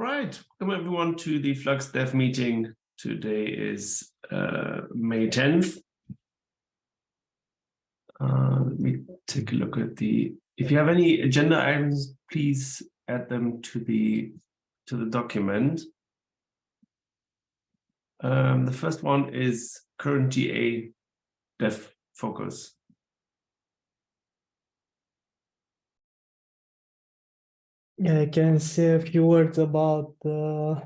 All right, welcome everyone to the Flux Dev Meeting. Today is May 10th. Let me take a look at if you have any agenda items, please add them to the document. The first one is current GA dev focus. Yeah, I can say a few words about the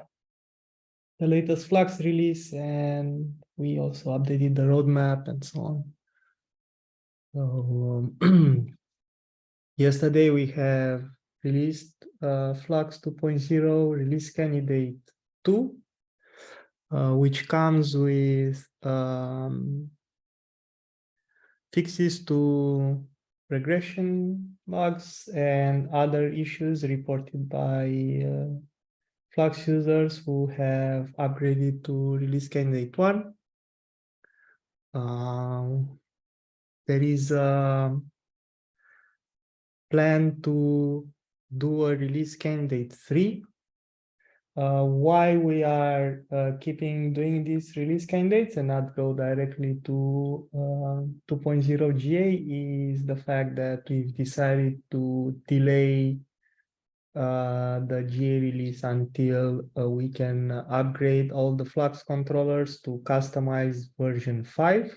latest Flux release, and we also updated the roadmap and so on. So yesterday we have released Flux 2.0 release candidate 2, which comes with fixes to regression bugs and other issues reported by Flux users who have upgraded to release candidate 1. There is a plan to do a release candidate 3. Why we are keeping doing these release candidates and not go directly to 2.0 GA is the fact that we've decided to delay the GA release until we can upgrade all the Flux controllers to customized version 5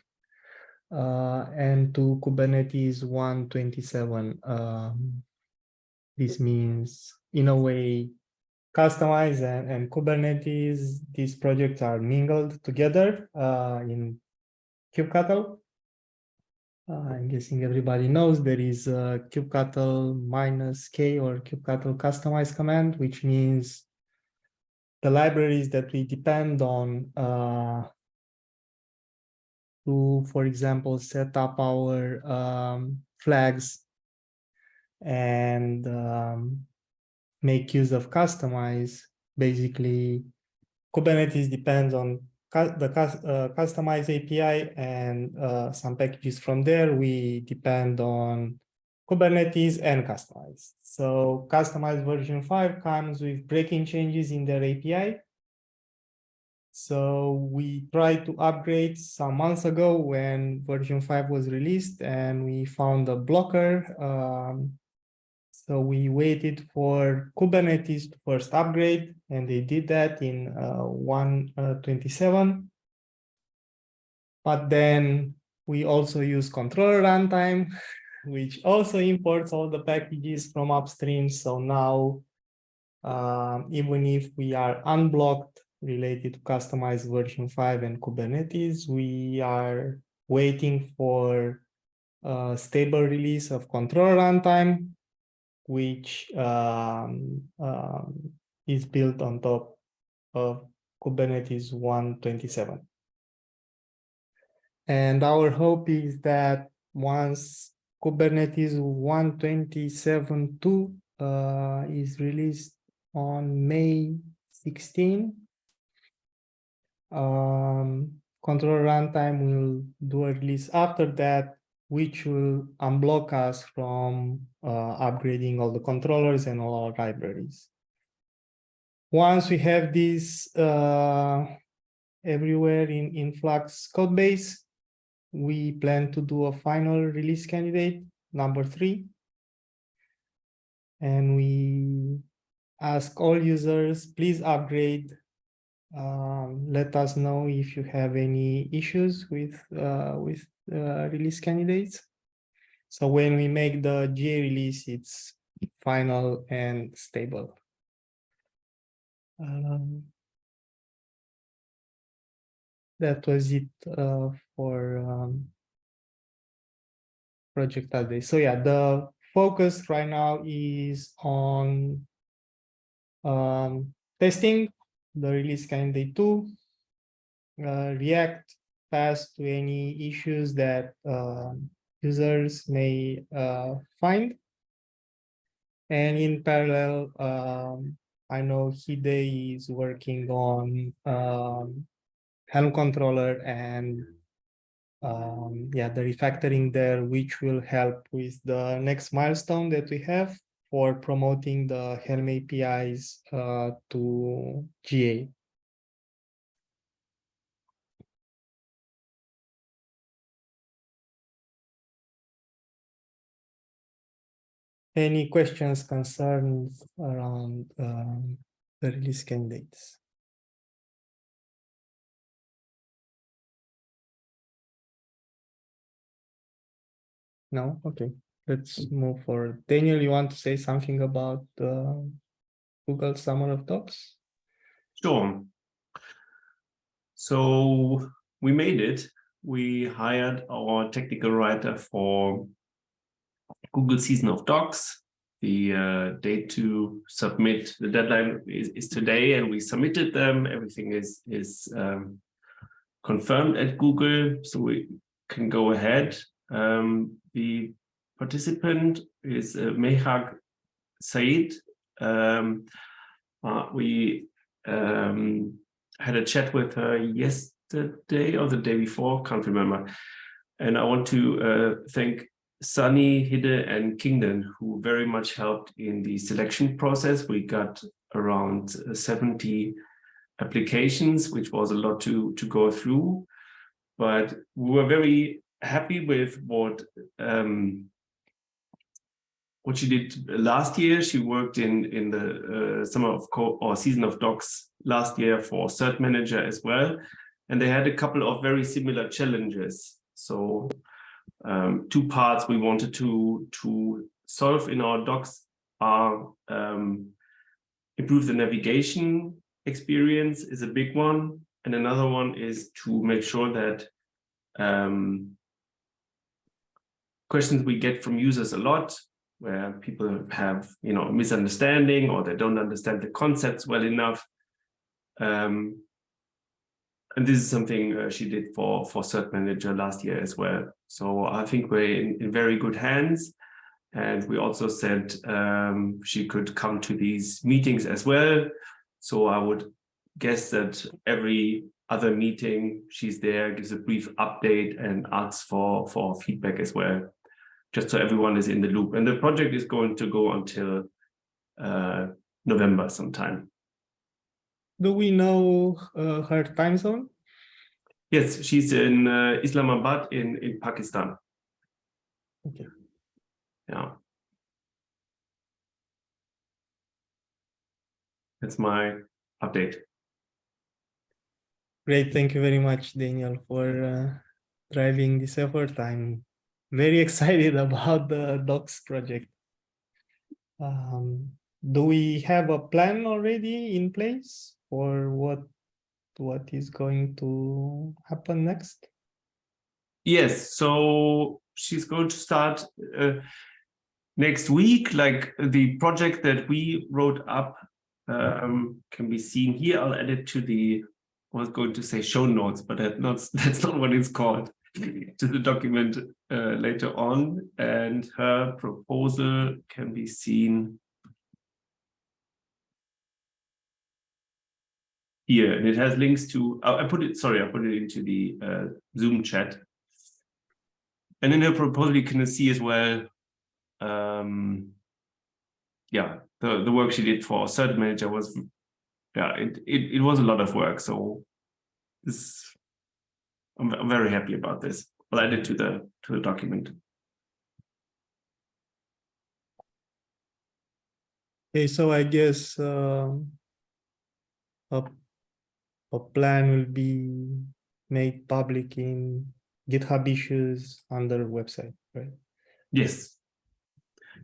and to Kubernetes 1.27. This means, in a way, customize and Kubernetes, these projects are mingled together in kubectl. I'm guessing everybody knows there is a kubectl -k or kubectl customize command, which means the libraries that we depend on to, for example, set up our flags and make use of customize. Basically, Kubernetes depends on the customize API and some packages from there. We depend on Kubernetes and customize. So customize version 5 comes with breaking changes in their API. So we tried to upgrade some months ago when version 5 was released, and we found a blocker. So we waited for Kubernetes to first upgrade, and they did that in 1.27. But then we also use controller runtime, which also imports all the packages from upstream. So now, even if we are unblocked related to customized version 5 and Kubernetes, we are waiting for a stable release of controller runtime, which is built on top of Kubernetes 1.27. And our hope is that once Kubernetes 1.27.2 is released on May 16, controller runtime will do a release after that, which will unblock us from upgrading all the controllers and all our libraries. Once we have this everywhere in Flux codebase, we plan to do a final release candidate, number 3. And we ask all users, please upgrade. Let us know if you have any issues with release candidates. So when we make the GA release, it's final and stable. That was it for project update. So yeah, the focus right now is on testing the release candidate 2, react fast to any issues that users may find. And in parallel, I know Hide is working on Helm controller and yeah, the refactoring there, which will help with the next milestone that we have for promoting the Helm APIs to GA. Any questions, concerns around the release candidates? No? Okay, let's move forward. Daniel, you want to say something about the Google Summer of Docs? Sure. So we made it. We hired our technical writer for Google Season of Docs. The date to submit the deadline is today, and we submitted them. Everything is confirmed at Google, so we can go ahead. The participant is Mehak Said. We had a chat with her yesterday or the day before, can't remember. And I want to thank Sunny, Hide, and Kingdon, who very much helped in the selection process. We got around 70 applications, which was a lot to go through. But we were very happy with what she did last year. She worked in the summer of or season of docs last year for Cert Manager as well. And they had a couple of very similar challenges. So two parts we wanted to solve in our docs are improve the navigation experience is a big one. And another one is to make sure that questions we get from users a lot, where people have a misunderstanding or they don't understand the concepts well enough. And this is something she did for Cert Manager last year as well. So I think we're in very good hands. And we also said she could come to these meetings as well. So I would guess that every other meeting she's there, gives a brief update and asks for feedback as well, just so everyone is in the loop. And the project is going to go until November sometime. Do we know her time zone? Yes, she's in Islamabad in Pakistan. Okay. Yeah. That's my update. Great. Thank you very much, Daniel, for driving this effort. I'm very excited about the docs project. Do we have a plan already in place for what is going to happen next? Yes, so she's going to start next week. Like the project that we wrote up can be seen here. I'll add it to the, I was going to say show notes, but that's not what it's called, to the document later on. And her proposal can be seen here, and it has links to, I put it into the Zoom chat. And in her proposal, you can see as well, yeah, the work she did for Cert Manager was, yeah, it was a lot of work. So this, I'm very happy about this. I'll add it to the document. Okay, so I guess a plan will be made public in GitHub issues on their website, right? Yes.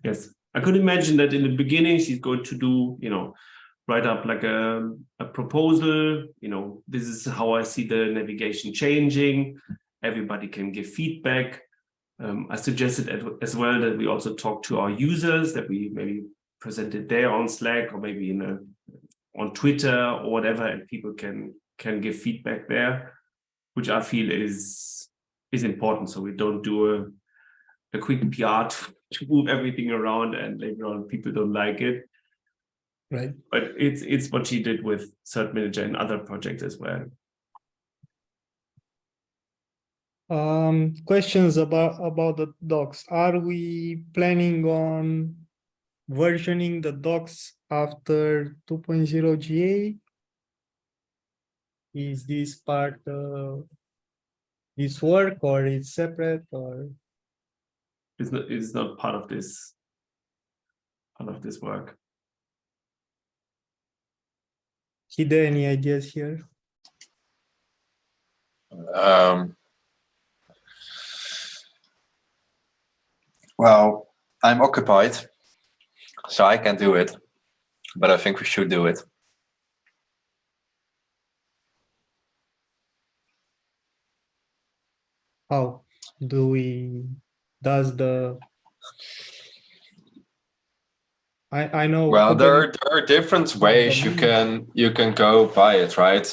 Yes. I could imagine that in the beginning, she's going to do, write up like a proposal, this is how I see the navigation changing. Everybody can give feedback. I suggested as well that we also talk to our users, that we maybe present it there on Slack or maybe on Twitter or whatever, and people can give feedback there, which I feel is important. So we don't do a quick PR to move everything around and later on people don't like it. Right. But it's what she did with Cert Manager and other projects as well. Questions about the docs. Are we planning on versioning the docs after 2.0 GA? Is this part of this work, or it's separate, or? It's not part of this work. Hide, any ideas here? Well, I'm occupied, so I can do it, but I think we should do it. How do we, does the, I know. Well, there Kubernetes are different is ways the you can go by it, right?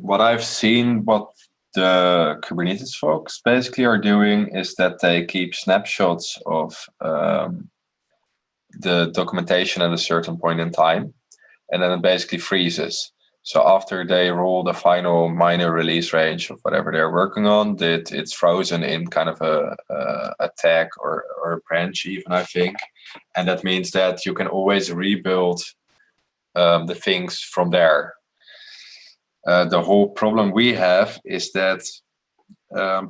What I've seen, what the Kubernetes folks basically are doing is that they keep snapshots of the documentation at a certain point in time, and then it basically freezes. So after they roll the final minor release range of whatever they're working on, it's frozen in kind of a tag or a branch even, I think. And that means that you can always rebuild the things from there. The whole problem we have is that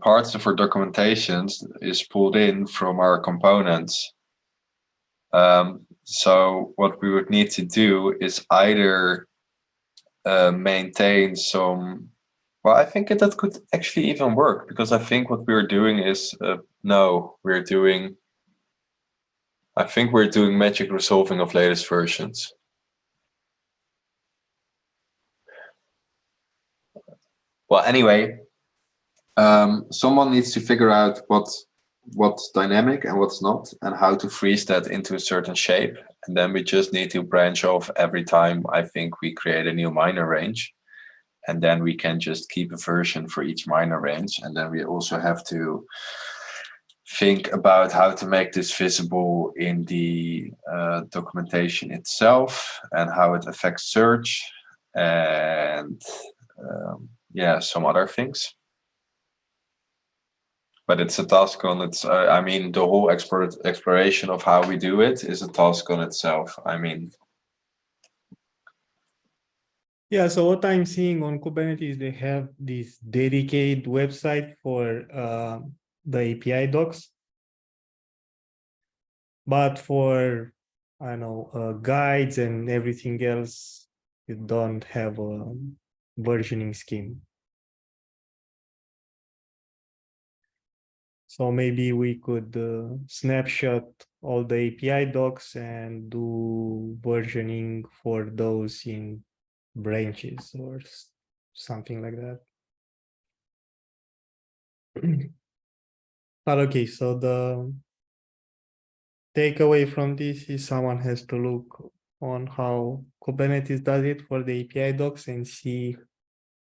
parts of our documentations is pulled in from our components. So what we would need to do is either maintain some. Well, I think that could actually even work, because I think what we're doing is I think we're doing magic resolving of latest versions. Well, anyway, someone needs to figure out what's dynamic and what's not, and how to freeze that into a certain shape. And then we just need to branch off every time I think we create a new minor range. And then we can just keep a version for each minor range. And then we also have to think about how to make this visible in the documentation itself, and how it affects search, and some other things. But it's a task on its. I mean, the whole exploration of how we do it is a task on itself. I mean, Yeah, so what I'm seeing on Kubernetes, they have this dedicated website for the API docs. But for, I don't know, guides and everything else, you don't have a versioning scheme. So maybe we could snapshot all the API docs and do versioning for those in branches or something like that. But okay, so the takeaway from this is someone has to look on how Kubernetes does it for the API docs and see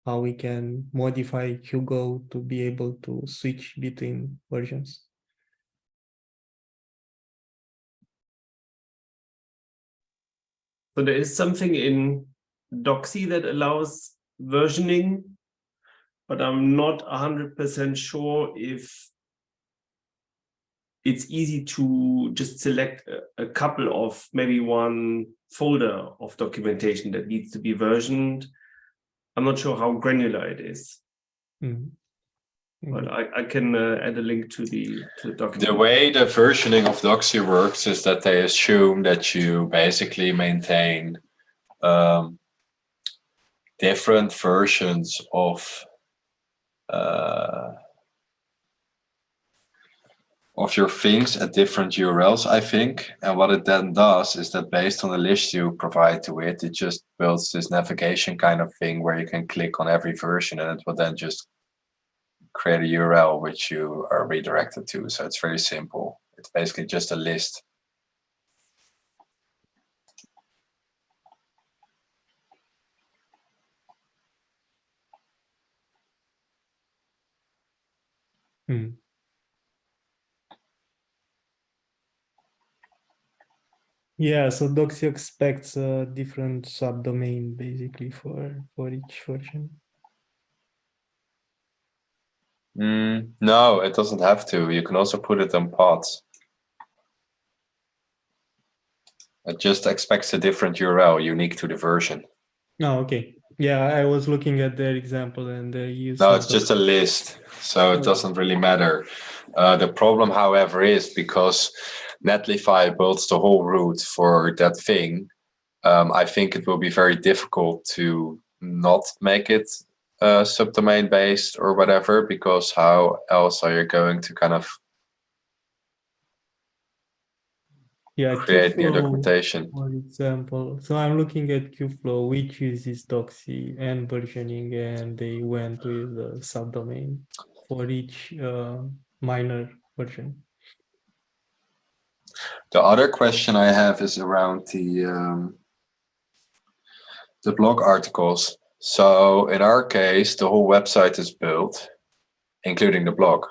how we can modify Hugo to be able to switch between versions. So there is something in Doxy that allows versioning, but I'm not 100% sure if it's easy to just select a couple of maybe one folder of documentation that needs to be versioned. I'm not sure how granular it is. But I can add a link to the document. the way the versioning of Doxy works is that they assume that you basically maintain different versions of your things at different URLs, I think. And what it then does is that based on the list you provide to it, it just builds this navigation kind of thing where you can click on every version, and it will then just create a URL which you are redirected to. So it's very simple. It's basically just a list. Yeah, so Doxy expects a different subdomain basically for each version. No, it doesn't have to. You can also put it on pods. It just expects a different URL unique to the version. Oh, okay. Yeah, I was looking at their example and they use. No, it's just a list, so it Okay. doesn't really matter. The problem, however, is because Netlify builds the whole route for that thing. I think it will be very difficult to not make it subdomain based or whatever, because how else are you going to kind of create new documentation? For example, so I'm looking at Qflow, which uses Doxy and versioning, and they went with the subdomain for each minor version. The other question I have is around the blog articles. So in our case, the whole website is built, including the blog.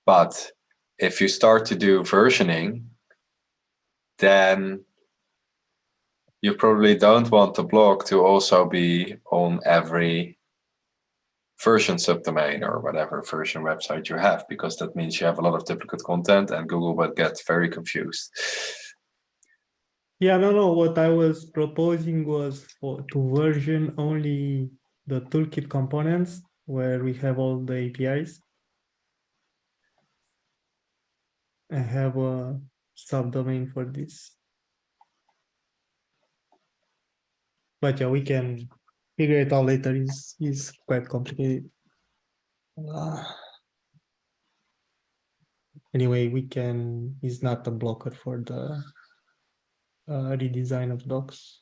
But if you start to do versioning, then you probably don't want the blog to also be on every version subdomain or whatever version website you have, because that means you have a lot of duplicate content and Google will get very confused. Yeah, no. What I was proposing was to version only the toolkit components where we have all the APIs. I have a subdomain for this. But yeah, we can figure it out later. Is quite complicated. Anyway, we can. Is not a blocker for the redesign of docs.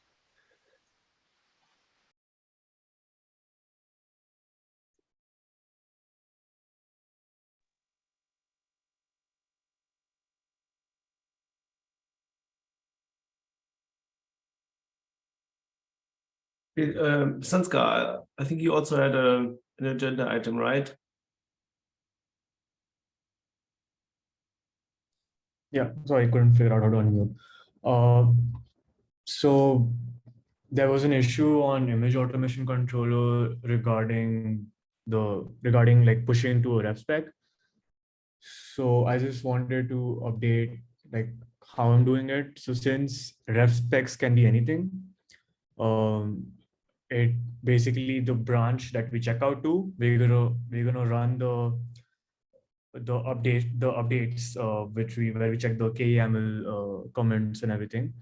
Sanska, I think you also had an agenda item, right? Yeah, so I couldn't figure out how to unmute. So there was an issue on image automation controller regarding like pushing to a ref spec. So I just wanted to update like how I'm doing it. So since ref specs can be anything, it basically the branch that we check out to, we're gonna run the updates where we check the KEML comments and everything.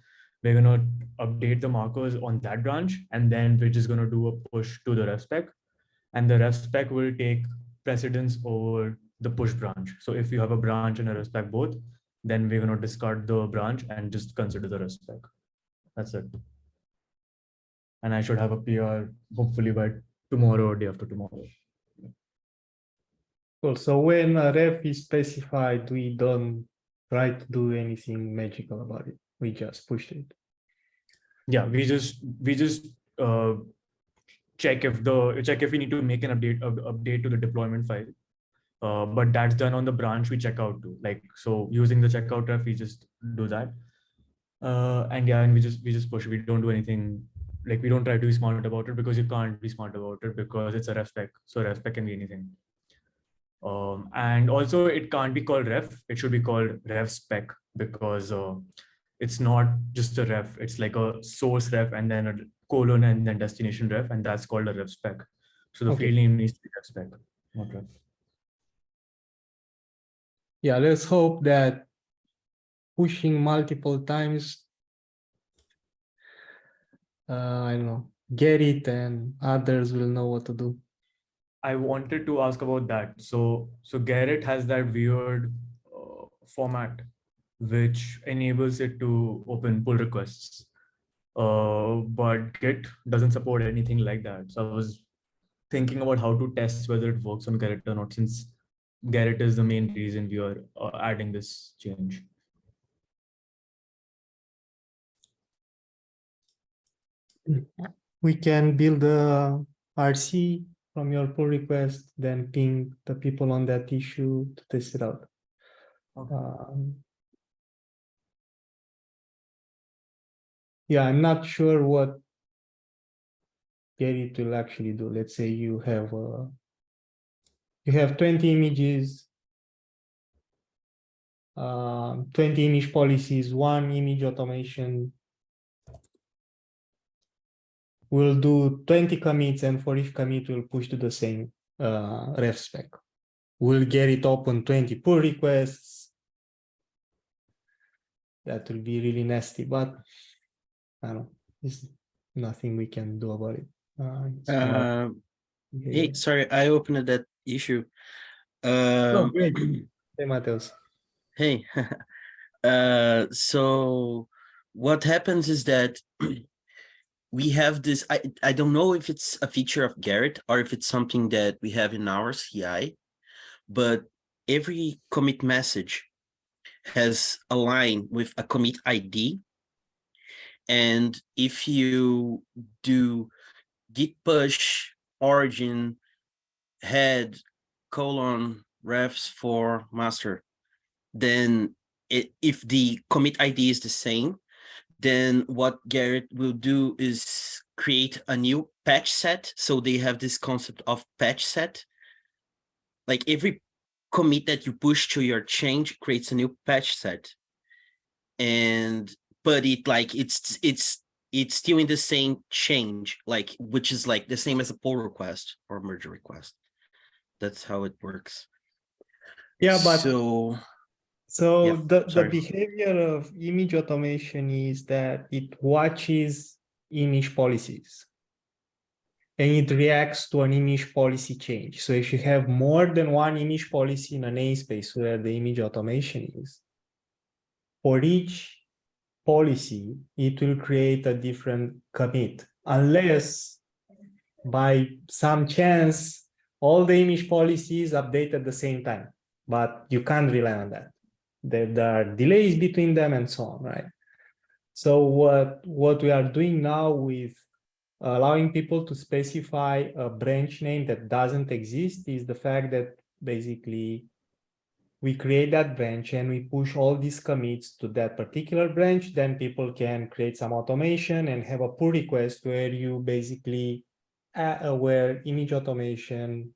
We're gonna update the markers on that branch, and then we're just gonna do a push to the ref spec, and the ref spec will take precedence over the push branch. So if you have a branch and a ref spec both, then we're gonna discard the branch and just consider the ref spec. That's it. And I should have a PR hopefully by tomorrow or day after tomorrow. Cool. So when a ref is specified, we don't try to do anything magical about it. We just push it. Yeah, we just check if we need to make an update to the deployment file. But that's done on the branch we check out to. Like, so using the checkout ref, we just do that. And yeah, and we just push. We don't do anything, like we don't try to be smart about it, because you can't be smart about it because it's a ref spec. So ref spec can be anything. And also it can't be called ref. It should be called ref spec, because it's not just a ref. It's like a source ref and then a colon and then destination ref, and that's called a ref spec. So the field name needs to be ref spec, not ref. Yeah, let's hope that pushing multiple times, I don't know, get it, and others will know what to do. I wanted to ask about that. So Gerrit has that weird format which enables it to open pull requests. But Git doesn't support anything like that. So I was thinking about how to test whether it works on Gerrit or not, since Gerrit is the main reason we are adding this change. We can build a RC from your pull request, then ping the people on that issue to test it out. Okay. Yeah, I'm not sure what Gerrit will actually do. Let's say you have 20 images. 20 image policies, one image automation will do 20 commits, and for each commit we'll push to the same ref spec. We'll get it open 20 pull requests. That will be really nasty, but I don't know, there's nothing we can do about it. It's more Hey, sorry, I opened that issue. oh, great. Hey, Mateus. Hey, so what happens is that we have this, I don't know if it's a feature of Garrett or if it's something that we have in our CI, but every commit message has a line with a commit ID. And if you do git push origin head colon refs for master, then if the commit ID is the same, then what Garrett will do is create a new patch set. So they have this concept of patch set. Like every commit that you push to your change creates a new patch set. And but it's still in the same change, like which is like the same as a pull request or merge request. That's how it works. Yeah, but so yeah, the behavior of image automation is that it watches image policies and it reacts to an image policy change. So if you have more than one image policy in a namespace where the image automation is, for each policy, it will create a different commit, unless by some chance all the image policies update at the same time. But you can't rely on that. There are delays between them and so on, right? So what we are doing now with allowing people to specify a branch name that doesn't exist is the fact that basically we create that branch and we push all these commits to that particular branch. Then people can create some automation and have a pull request where you basically where image automation.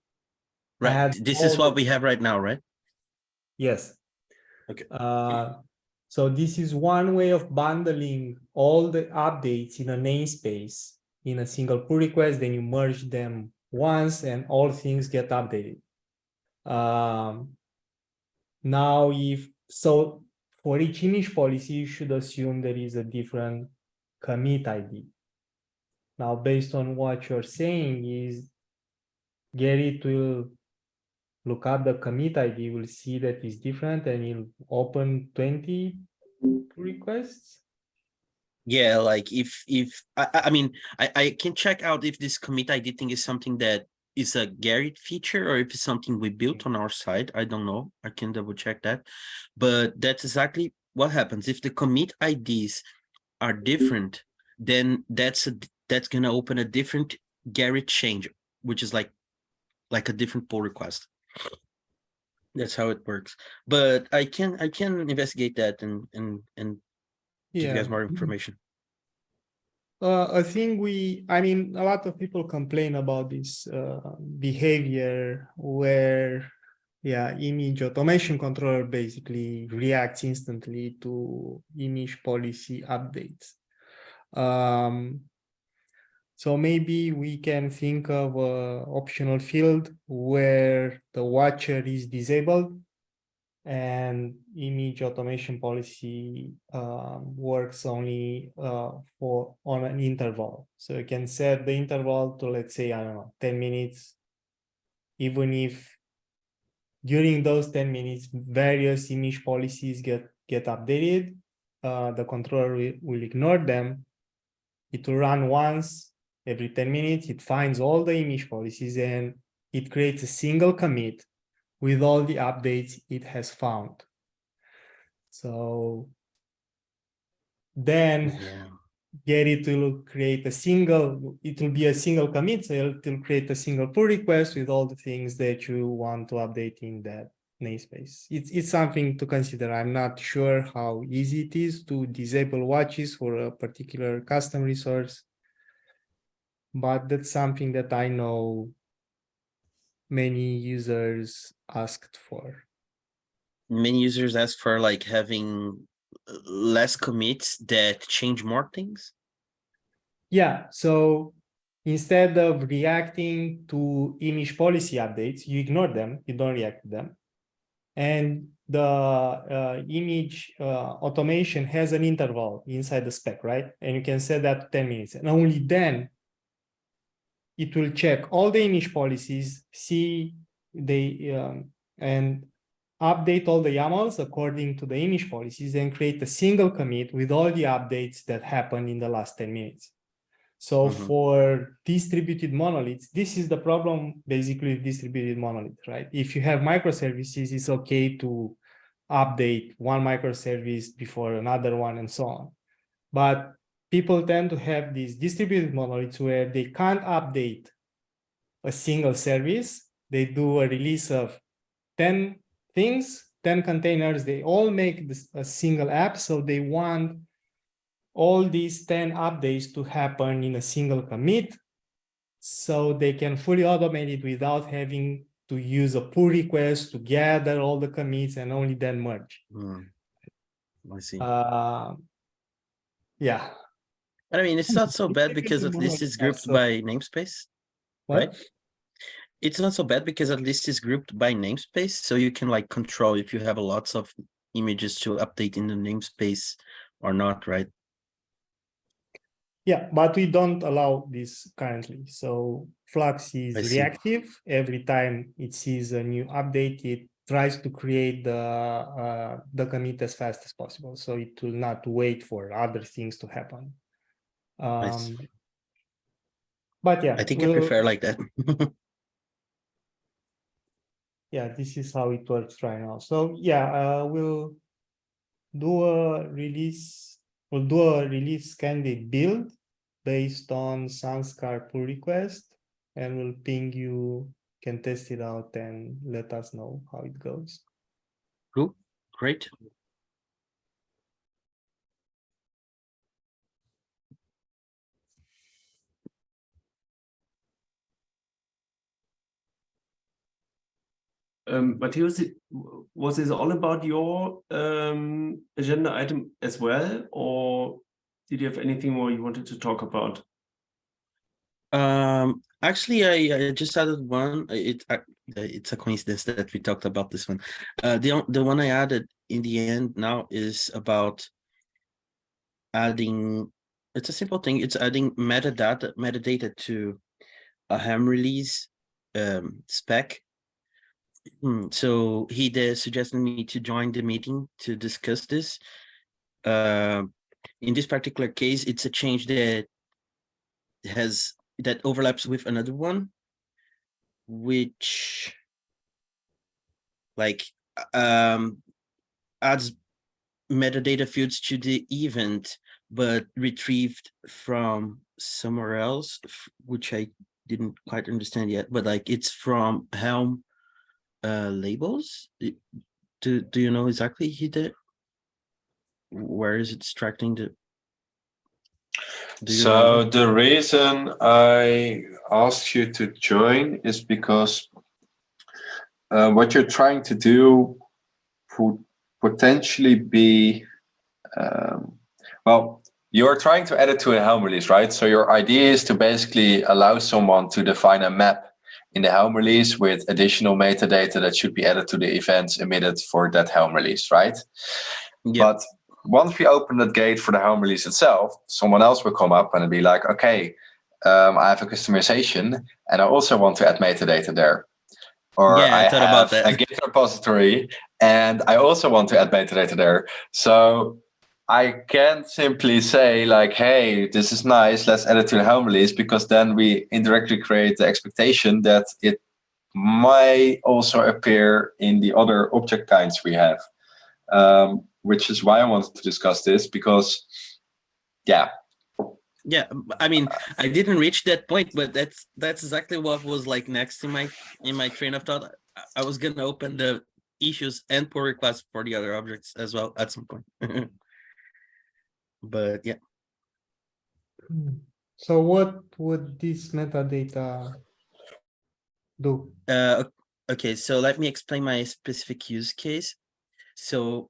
right, this is what we have right now, right? Yes. Okay. So this is one way of bundling all the updates in a namespace in a single pull request. Then you merge them once and all things get updated. Now, for each image policy, you should assume there is a different commit ID. Now, based on what you're saying is, Gerrit will look up the commit ID, will see that it's different, and he'll open 20 requests. Yeah, like if I mean I can check out if this commit ID thing is something that is a Garrett feature or if it's something we built on our side. I don't know. I can double check that. But that's exactly what happens. If the commit IDs are different, then that's gonna open a different Garrett change, which is like a different pull request. That's how it works. But I can investigate that and give you guys more information. I think I mean, a lot of people complain about this behavior where, image automation controller basically reacts instantly to image policy updates. So maybe we can think of an optional field where the watcher is disabled and image automation policy works only on an interval. So you can set the interval to, let's say, I don't know, 10 minutes, even if during those 10 minutes, various image policies get updated, the controller will ignore them. It will run once every 10 minutes. It finds all the image policies and it creates a single commit with all the updates it has found. So then Gerrit will create it will be a single commit, so it will create a single pull request with all the things that you want to update in that namespace. It's something to consider. I'm not sure how easy it is to disable watches for a particular custom resource, but that's something that I know many users asked for. many users ask for like having less commits that change more things. Yeah, so instead of reacting to image policy updates, you ignore them, you don't react to them. And the image automation has an interval inside the spec, right? And you can set that to 10 minutes. And only then it will check all the image policies, see and update all the YAMLs according to the image policies and create a single commit with all the updates that happened in the last 10 minutes. So for distributed monoliths, this is the problem basically with distributed monolith, right? If you have microservices, it's okay to update one microservice before another one and so on. But people tend to have these distributed monoliths where they can't update a single service. They do a release of 10 things, 10 containers. They all make this a single app. So they want all these 10 updates to happen in a single commit so they can fully automate it without having to use a pull request to gather all the commits and only then merge. I see. Yeah. But I mean, it's not so bad because at least it's grouped by namespace, right? It's not so bad because at least it's grouped by namespace, so you can like control if you have lots of images to update in the namespace or not, right? Yeah, but we don't allow this currently. So Flux is reactive. Every time it sees a new update, it tries to create the commit as fast as possible. So it will not wait for other things to happen. But yeah, I think I prefer like that. Yeah, this is how it works right now. So yeah, we'll do a release candidate build based on Sanskar pull request, and we'll ping you, can test it out and let us know how it goes. Cool, great. Matthias, was this all about your agenda item as well, or did you have anything more you wanted to talk about? Actually, I just added one. It's a coincidence that we talked about this one. The one I added in the end now is about adding. It's a simple thing. It's adding metadata to a Helm release spec. So he suggested me to join the meeting to discuss this. In this particular case, it's a change that overlaps with another one, which like adds metadata fields to the event, but retrieved from somewhere else, which I didn't quite understand yet. But like it's from Helm labels. Do you know exactly where is it extracting the? So the reason I asked you to join is because what you're trying to do would potentially be, well, you're trying to add it to a Helm release, right? So your idea is to basically allow someone to define a map in the Helm release with additional metadata that should be added to the events emitted for that Helm release, right? Yep. But once we open that gate for the Helm release itself, someone else will come up and be like, okay, I have a customization and I also want to add metadata there. Or yeah, I have a Git repository and I also want to add metadata there. So I can't simply say like, hey, this is nice, let's add it to the Helm release, because then we indirectly create the expectation that it might also appear in the other object kinds we have. Which is why I wanted to discuss this, because yeah, I mean, I didn't reach that point, but that's exactly what was like next in my train of thought. I was gonna open the issues and pull requests for the other objects as well at some point. But yeah. So what would this metadata do? Okay, so let me explain my specific use case. So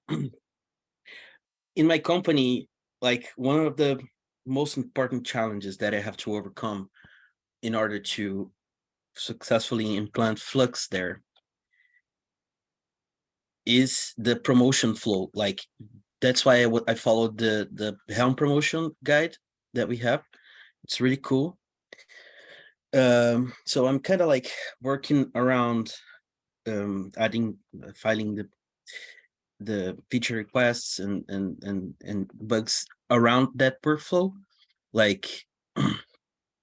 in my company, like one of the most important challenges that I have to overcome in order to successfully implant Flux there is the promotion flow. Like that's why I followed the Helm promotion guide that we have. It's really cool. So I'm kind of like working around adding filing the feature requests and bugs around that workflow, like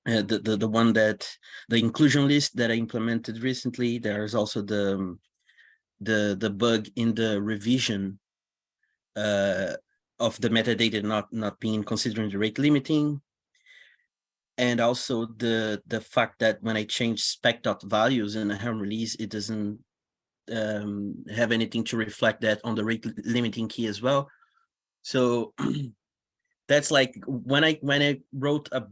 the one that the inclusion list that I implemented recently. There's also the bug in the revision of the metadata not being considering the rate limiting, and also the fact that when I change spec dot values in a Helm release, it doesn't have anything to reflect that on the rate limiting key as well. So that's like when I wrote a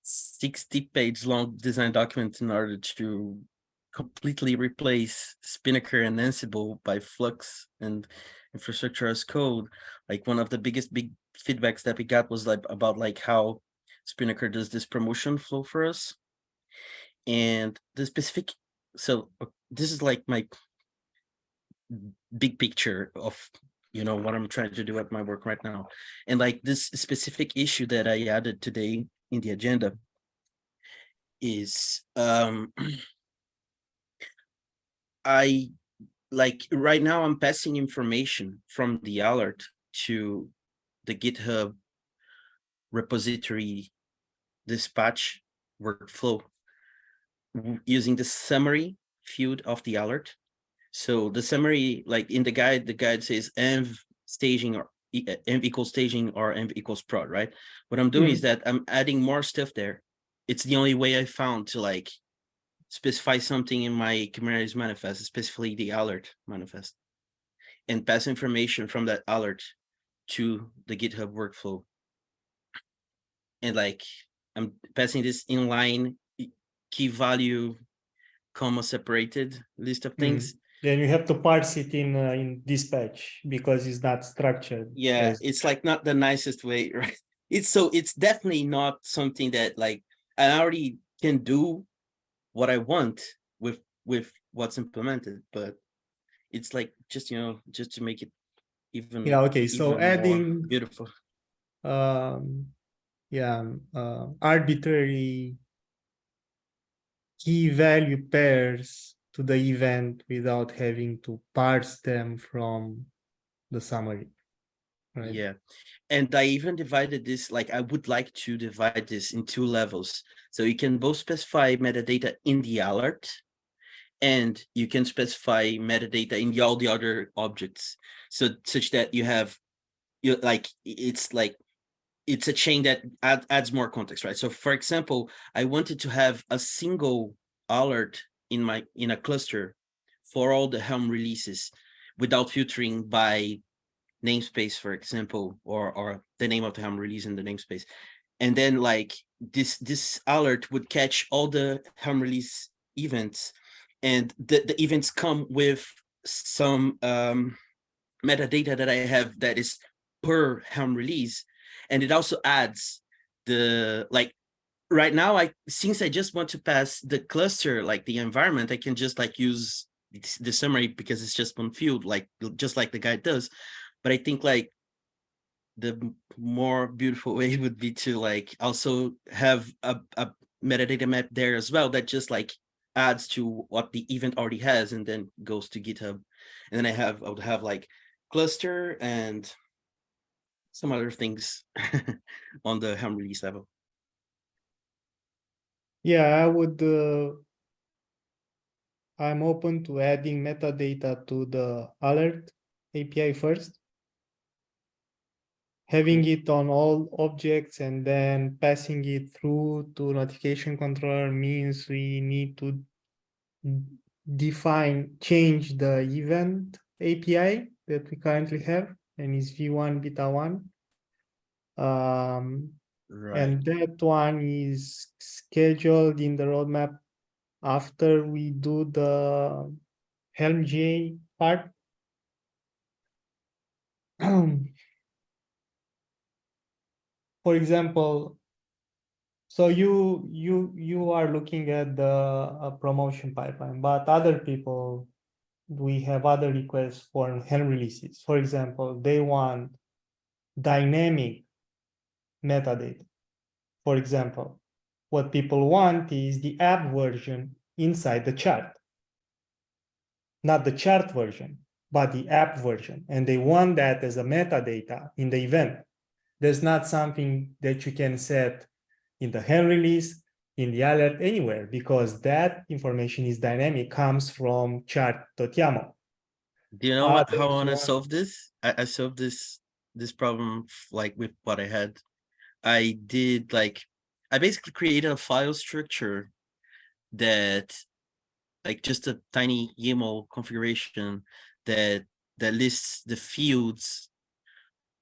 60-page long design document in order to completely replace Spinnaker and Ansible by Flux and infrastructure as code. Like one of the big feedbacks that we got was like about like how Spinnaker does this promotion flow for us. And the specific, so this is like my big picture of what I'm trying to do at my work right now. And like this specific issue that I added today in the agenda is I like right now I'm passing information from the alert to the GitHub repository dispatch workflow using the summary field of the alert. So the summary, like in the guide says env staging or env equals staging or env equals prod, right? What I'm doing is that I'm adding more stuff there. It's the only way I found to like specify something in my Kubernetes manifest, specifically the alert manifest, and pass information from that alert to the GitHub workflow. And like I'm passing this inline key value, comma separated list of things. Then you have to parse it in dispatch because it's not structured. Yeah, it's like not the nicest way, right? It's definitely not something that like I already can do what I want with what's implemented, but it's like just just to make it even So even adding more beautiful. Arbitrary key value pairs to the event without having to parse them from the summary. Right? Yeah, and I even divided this, like I would like to divide this in 2 levels. So you can both specify metadata in the alert, and you can specify metadata in all the other objects. So such that you have it's a chain that adds more context, right? So for example, I wanted to have a single alert in a cluster for all the Helm releases without filtering by namespace, for example, or the name of the Helm release in the namespace. And then like this alert would catch all the Helm release events, and the events come with some metadata that I have that is per Helm release. And it also adds the like right now, since I just want to pass the cluster, like the environment, I can just like use the summary because it's just one field, like just like the guide does. But I think like the more beautiful way would be to like also have a metadata map there as well that just like adds to what the event already has and then goes to GitHub. And then I would have like cluster and some other things on the Helm release level. Yeah, I'm open to adding metadata to the alert API first, having it on all objects and then passing it through to notification controller means we need to change the event API that we currently have, and is v1 beta 1. Right. And that one is scheduled in the roadmap after we do the Helm GA part. for example, so you are looking at the promotion pipeline, but other people, we have other requests for helm releases. For example, they want dynamic metadata. For example, what people want is the app version inside the chart, not the chart version, but the app version. And they want that as a metadata in the event. There's not something that you can set in the helm release, in the alert, anywhere, because that information is dynamic, comes from chart.yaml. Do you know what, how I Others want to want- solve this? I solved this problem like with what I had. I did like I basically created a file structure that like just a tiny YAML configuration that lists the fields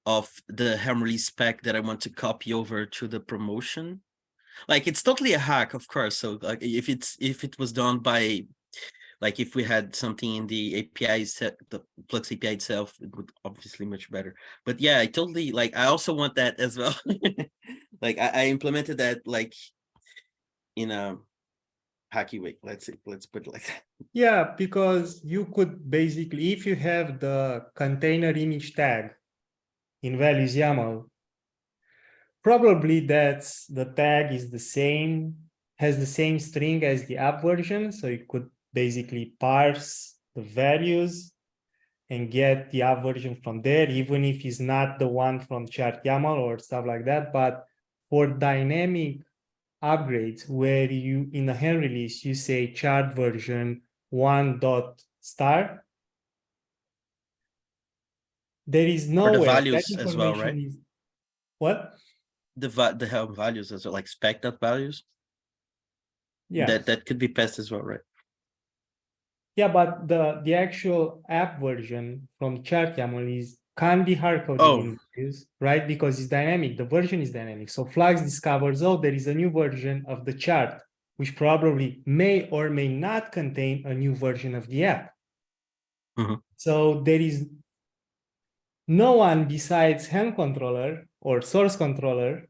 of the Helm release spec that I want to copy over to the promotion. Like it's totally a hack, of course. So like if it was done by like if we had something in the API set, the Flux API itself, it would obviously much better. But yeah, I totally like I also want that as well. Like I implemented that like in a hacky way. Let's put it like that. Yeah, because you could basically, if you have the container image tag in values YAML, probably that's the tag is the same, has the same string as the app version. So you could basically parse the values and get the app version from there, even if it's not the one from chart YAML or stuff like that. But for dynamic upgrades, where you in a helm release, you say chart version 1.star, there is For the nowhere that values as well, information right? is what? The Helm values as well, like spec dot values. Yeah. That could be passed as well, right? Yeah, but the actual app version from chart YAML can't be hard coded Oh. in this, right? Because it's dynamic. The version is dynamic. So Flux discovers, oh, there is a new version of the chart, which probably may or may not contain a new version of the app. Mhm. So there is no one besides helm controller or source controller,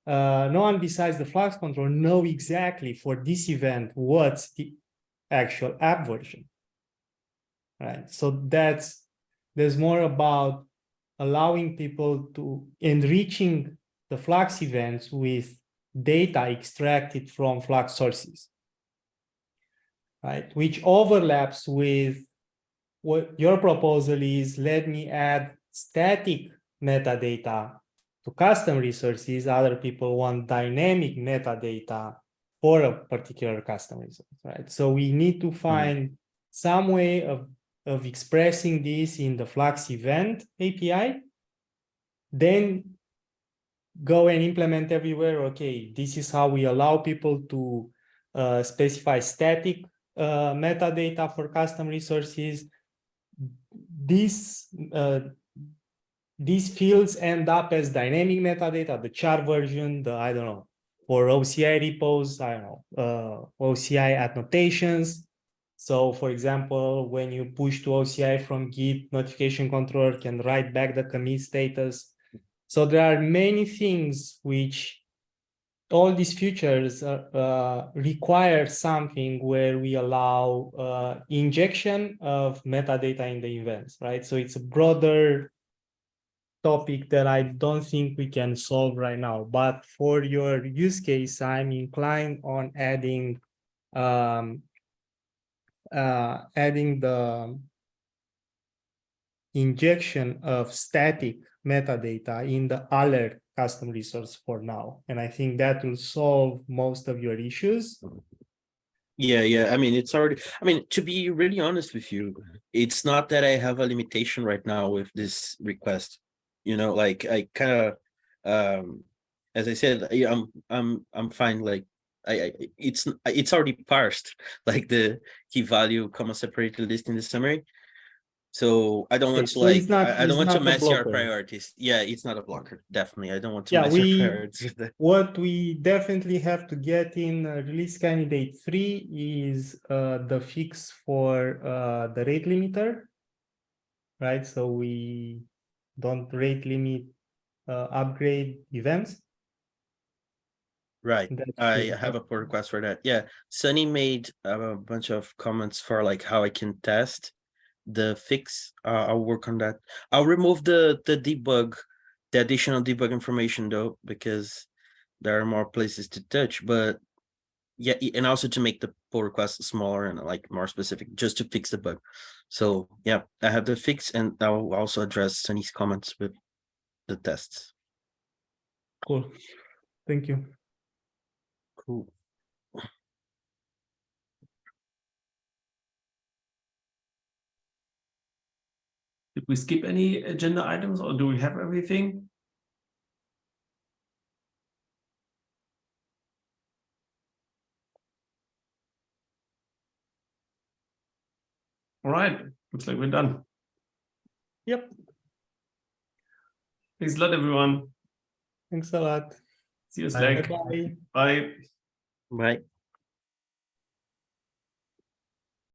no one besides the Flux controller know exactly for this event what's the actual app version. Right. So there's more about allowing people to enriching the Flux events with data extracted from Flux sources, right? Which overlaps with what your proposal is. Let me add static metadata to custom resources. Other people want dynamic metadata for a particular custom resource, right? So we need to find some way of expressing this in the Flux event API, then go and implement everywhere. Okay, this is how we allow people to specify static metadata for custom resources. These fields end up as dynamic metadata, the chart version, the, I don't know, for OCI repos, I don't know, OCI annotations. So for example, when you push to OCI from Git, notification controller can write back the commit status. So there are many things which all these features require something where we allow injection of metadata in the events, right? So it's a broader topic that I don't think we can solve right now. But for your use case, I'm inclined on adding the injection of static metadata in the alert custom resource for now. And I think that will solve most of your issues. Yeah. I mean, it's already. I mean, to be really honest with you, it's not that I have a limitation right now with this request. You know, like I kind of, as I said, I'm fine. Like it's already parsed, like the key value, comma separated list in the summary. So I don't want to So it's like I don't it's want to not a mess your blocker. priorities. Yeah, it's not a blocker. Definitely, I don't want to Yeah, mess your priorities with that. what we definitely have to get in release candidate 3 is the fix for the rate limiter, right? So we don't rate limit upgrade events. Right. That's I pretty have a good. pull request for that. Yeah. Sunny made a bunch of comments for like how I can test the fix. I'll work on that. I'll remove the debug, the additional debug information though, because there are more places to touch. But yeah, and also to make the pull request smaller and like more specific, just to fix the bug. So yeah, I have the fix, and I'll also address Sunny's comments with the tests. Cool. Thank you. Cool. Did we skip any agenda items, or do we have everything? All right, looks like we're done. Yep. Thanks a lot, everyone. Thanks a lot. See you Bye Slack. bye. Bye. Bye.